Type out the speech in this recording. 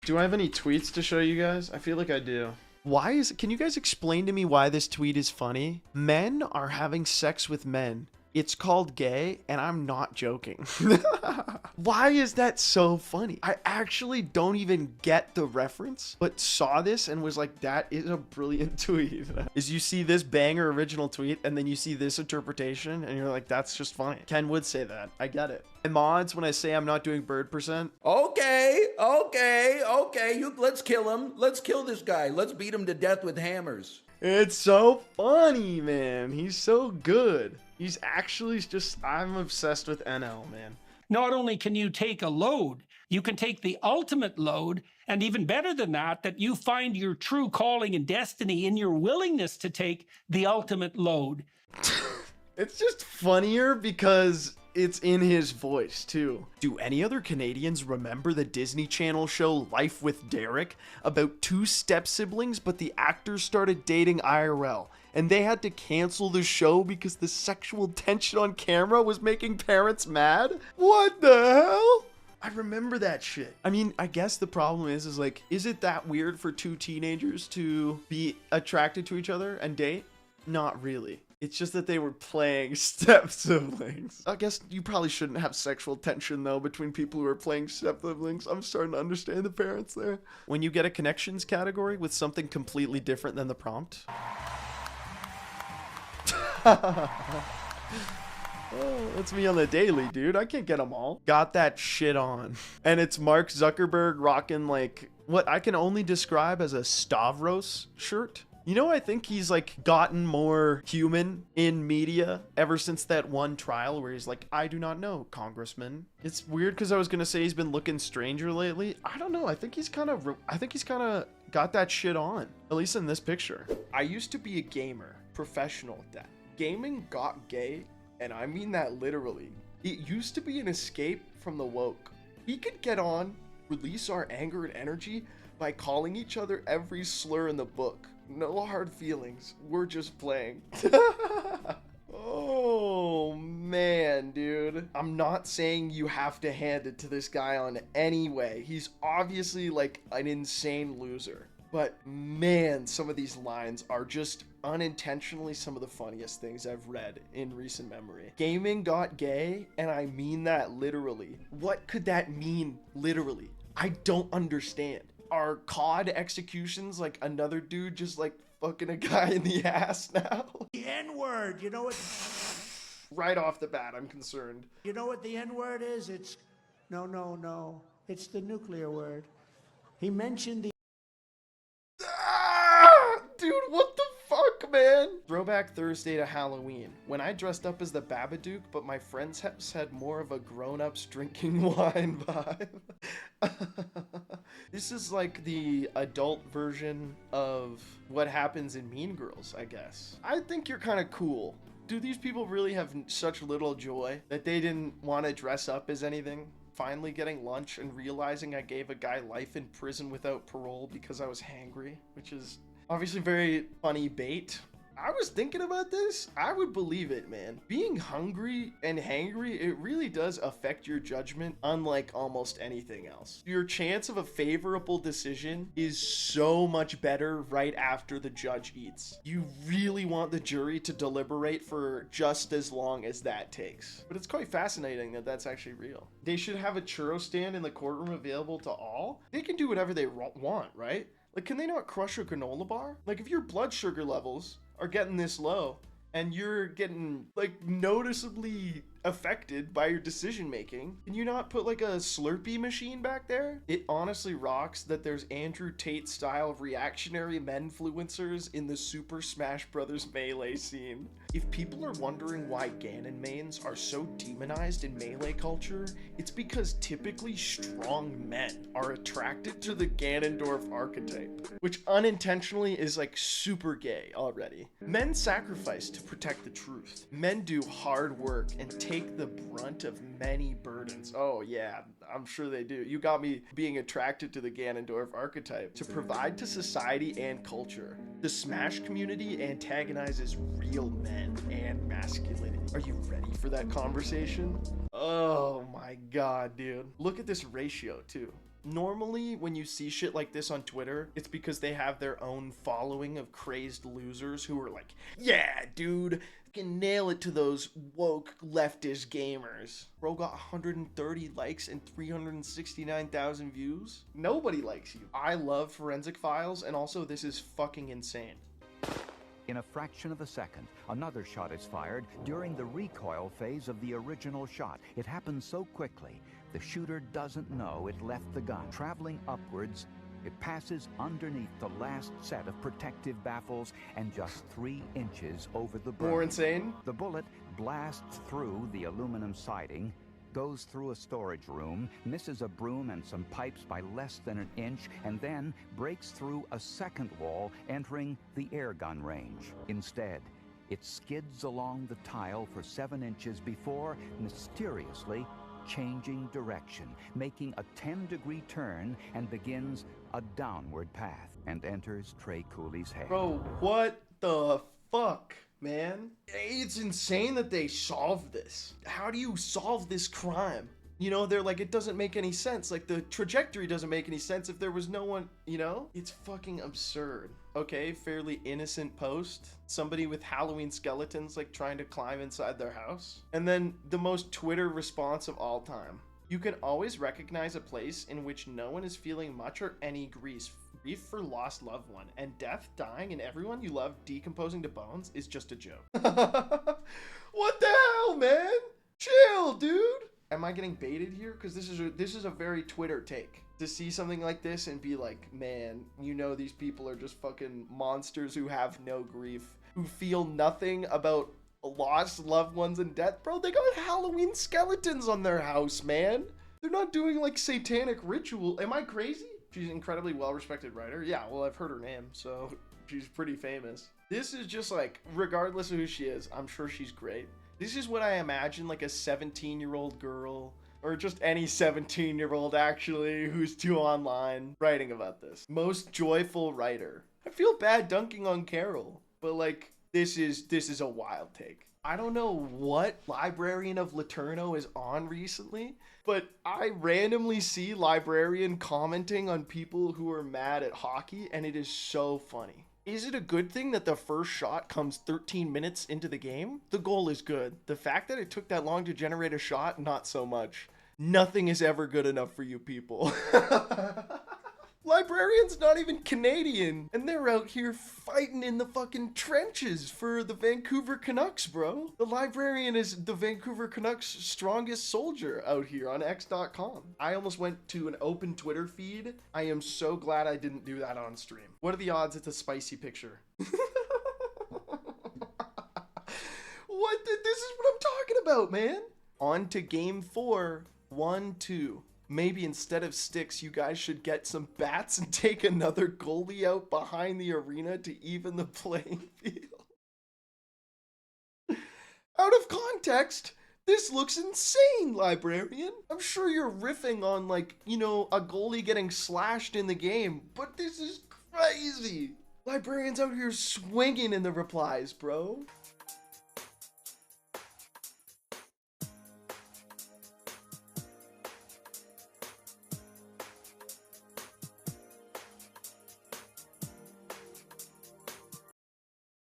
Do I have any tweets to show you guys? I feel like I do. Can you guys explain to me why this tweet is funny? Men are having sex with men. It's called gay, and I'm not joking. Why is that so funny? I actually don't even get the reference, but saw this and was like, that is a brilliant tweet. Is you see this banger original tweet, and then you see this interpretation, and you're like, that's just funny. Ken would say that. I get it. And mods, when I say I'm not doing bird percent. Okay. Let's kill him. Let's kill this guy. Let's beat him to death with hammers. It's so funny, man. He's so good. He's actually just, I'm obsessed with NL, man. Not only can you take a load, you can take the ultimate load, and even better than that, that you find your true calling and destiny in your willingness to take the ultimate load. It's just funnier because it's in his voice too. Do any other Canadians remember the Disney Channel show Life with Derek about two step siblings, but the actors started dating IRL and they had to cancel the show because the sexual tension on camera was making parents mad? What the hell? I remember that shit. I mean, I guess the problem is like, is it that weird for two teenagers to be attracted to each other and date? Not really. It's just that they were playing step siblings. I guess you probably shouldn't have sexual tension though between people who are playing step siblings. I'm starting to understand the parents there. When you get a connections category with something completely different than the prompt. Oh, that's me on the daily, dude. I can't get them all. Got that shit on. And it's Mark Zuckerberg rocking like what I can only describe as a Stavros shirt. You know, I think he's like gotten more human in media ever since that one trial where he's like, I do not know, Congressman. It's weird because I was going to say he's been looking stranger lately. I don't know. I think he's kind of got that shit on, at least in this picture. I used to be a gamer, professional at that. Gaming got gay, and I mean that literally. It used to be an escape from the woke. We could get on, release our anger and energy by calling each other every slur in the book. No hard feelings. We're just playing. Oh, man, dude. I'm not saying you have to hand it to this guy on any way. He's obviously like an insane loser. But man, some of these lines are just unintentionally some of the funniest things I've read in recent memory. Gaming got gay, and I mean that literally. What could that mean literally? I don't understand. Are COD executions like another dude just like fucking a guy in the ass now? The N-word, you know what? Right off the bat, I'm concerned. You know what the N-word is? It's, no. It's the nuclear word. He mentioned the... Dude, what the fuck, man? Throwback Thursday to Halloween, when I dressed up as the Babadook, but my friend's house had more of a grown-ups drinking wine vibe. This is like the adult version of what happens in Mean Girls, I guess. I think you're kind of cool. Do these people really have such little joy that they didn't want to dress up as anything? Finally getting lunch and realizing I gave a guy life in prison without parole because I was hangry, which is obviously very funny bait. I was thinking about this. I would believe it, man. Being hungry and hangry, it really does affect your judgment, unlike almost anything else. Your chance of a favorable decision is so much better right after the judge eats. You really want the jury to deliberate for just as long as that takes. But it's quite fascinating that that's actually real. They should have a churro stand in the courtroom available to all. They can do whatever they want, right? Like, can they not crush a granola bar? Like, if your blood sugar levels are getting this low and you're getting like noticeably affected by your decision making, can you not put like a Slurpee machine back there? It honestly rocks that there's Andrew Tate style reactionary menfluencers in the Super Smash Bros. Melee scene. If people are wondering why Ganon mains are so demonized in Melee culture, it's because typically strong men are attracted to the Ganondorf archetype, which unintentionally is like super gay already. Men sacrifice to protect the truth. Men do hard work and take the brunt of many burdens. Oh yeah, I'm sure they do. You got me being attracted to the Ganondorf archetype. To provide to society and culture. The Smash community antagonizes real men and masculinity. Are you ready for that conversation? Oh my god, dude. Look at this ratio too. Normally, when you see shit like this on Twitter, it's because they have their own following of crazed losers who are like, yeah, dude, can nail it to those woke leftist gamers. Bro got 130 likes and 369,000 views. Nobody likes you. I love Forensic Files, and also this is fucking insane. In a fraction of a second, another shot is fired during the recoil phase of the original shot. It happens so quickly, the shooter doesn't know it left the gun. Traveling upwards, it passes underneath the last set of protective baffles and just 3 inches over the burn. More insane? The bullet blasts through the aluminum siding, goes through a storage room, misses a broom and some pipes by less than an inch, and then breaks through a second wall, entering the airgun range. Instead, it skids along the tile for 7 inches before mysteriously changing direction, making a 10-degree turn, and begins a downward path, and enters Trey Cooley's head. Bro, what the fuck, man? It's insane that they solved this. How do you solve this crime? You know, they're like, it doesn't make any sense. Like, the trajectory doesn't make any sense if there was no one, you know? It's fucking absurd. Okay, fairly innocent post. Somebody with Halloween skeletons, like, trying to climb inside their house. And then the most Twitter response of all time. You can always recognize a place in which no one is feeling much or any grief for lost loved one, and death, dying, and everyone you love decomposing to bones is just a joke. What the hell, man? Chill, dude. Am I getting baited here? Because this is a very Twitter take. To see something like this and be like, man, you know these people are just fucking monsters who have no grief, who feel nothing about lost loved ones and death. Bro, they got Halloween skeletons on their house, man. They're not doing like satanic ritual. Am I crazy? She's an incredibly well-respected writer. Yeah, well, I've heard her name, so she's pretty famous. This is just like, regardless of who she is, I'm sure she's great. This is what I imagine like a 17-year-old girl, or just any 17-year-old actually, who's too online, writing about this. Most joyful writer. I feel bad dunking on Carol, but like, this is a wild take. I don't know what Librarian of Laterno is on recently, but I randomly see Librarian commenting on people who are mad at hockey, and it is so funny. Is it a good thing that the first shot comes 13 minutes into the game? The goal is good. The fact that it took that long to generate a shot, not so much. Nothing is ever good enough for you people. Librarian's not even Canadian, and they're out here fighting in the fucking trenches for the Vancouver Canucks, bro. The Librarian is the Vancouver Canucks' strongest soldier out here on X.com. I almost went to an open Twitter feed. I am so glad I didn't do that on stream. What are the odds it's a spicy picture? This is what I'm talking about, man. On to game 4, 1-2. Maybe instead of sticks, you guys should get some bats and take another goalie out behind the arena to even the playing field. Out of context, this looks insane, Librarian. I'm sure you're riffing on, like, you know, a goalie getting slashed in the game, but this is crazy. Librarian's out here swinging in the replies, bro.